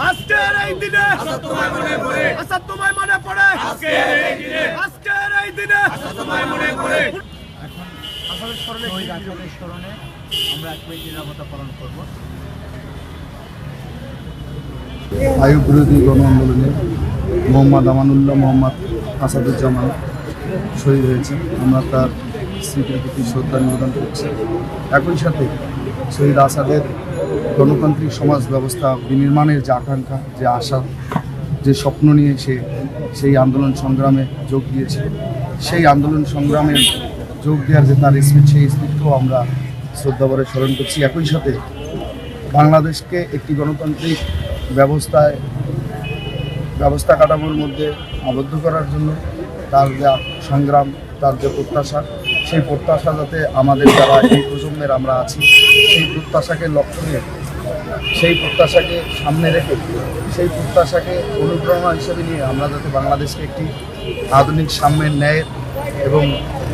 আজকের এই দিনে আসাদ তোমায় মনে পড়ে আজকের এই দিনে এখন আসাদের স্মরণে আমরা এক মিনিট নিরাপত্তা পালন করব। আইয়ুব বিরোধী গণ আন্দোলনে মোহাম্মদ আমানুল্লাহ মোহাম্মদ আসাদুজ্জামান শহীদ হয়েছেন। আমরা তার স্মৃতির প্রতি শ্রদ্ধা নিবেদন করছি। একই সাথে শহীদ আসাদের গণতান্ত্রিক সমাজ ব্যবস্থা বিনির্মাণের যে আকাঙ্ক্ষা, যে আশা, যে স্বপ্ন নিয়ে সেই আন্দোলন সংগ্রামে যোগ দিয়েছিল, সেই আন্দোলন সংগ্রামে যোগ দেওয়ার যে তার স্মৃতি, সেই স্মৃতিকেও আমরা শ্রদ্ধাভরে স্মরণ করছি। একই সাথে বাংলাদেশকে একটি গণতান্ত্রিক ব্যবস্থা কাঠামোর মধ্যে আবদ্ধ করার জন্য তার যে সংগ্রাম, তার যে প্রত্যাশা, সেই প্রত্যাশা যাতে আমাদের যারা এই প্রজন্মের আমরা আছি, সেই প্রত্যাশাকে লক্ষ্য নিয়ে, সেই প্রত্যাশাকে সামনে রেখে, সেই প্রত্যাশাকে অনুপ্রেরণা হিসেবে নিয়ে আমরা যাতে বাংলাদেশকে একটি আধুনিক সাম্যের ন্যায়ের এবং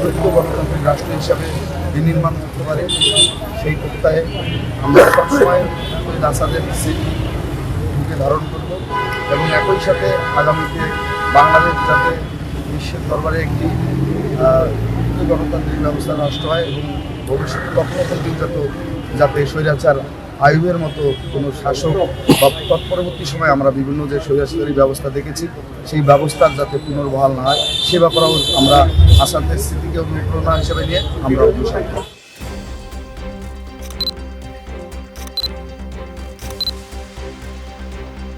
ঐক্য গণতান্ত্রিক রাষ্ট্র হিসাবে বিনির্মাণ করতে পারে, সেই প্রত্যয়ে আমরা সবসময় শহীদ আসাদের স্মৃতি বুকে ধারণ করব এবং একই সাথে আগামীতে বাংলাদেশ যাতে বিশ্বের দরবারে একটি গণতান্ত্রিক ব্যবস্থা রাষ্ট্র হয় এবং ভবিষ্যতে কখনো পর্যন্ত যাতে স্বৈরাচার আইয়ুবের মতো কোনো শাসক বা তৎপরবর্তী সময় আমরা বিভিন্ন যে স্বৈরাচারী ব্যবস্থা দেখেছি, সেই ব্যবস্থার যাতে পুনর্বহাল না হয়, সে ব্যাপারেও আমরা আসাদের স্মৃতিকে অনুপ্রেরণা হিসেবে নিয়ে আমরা অগ্রসর।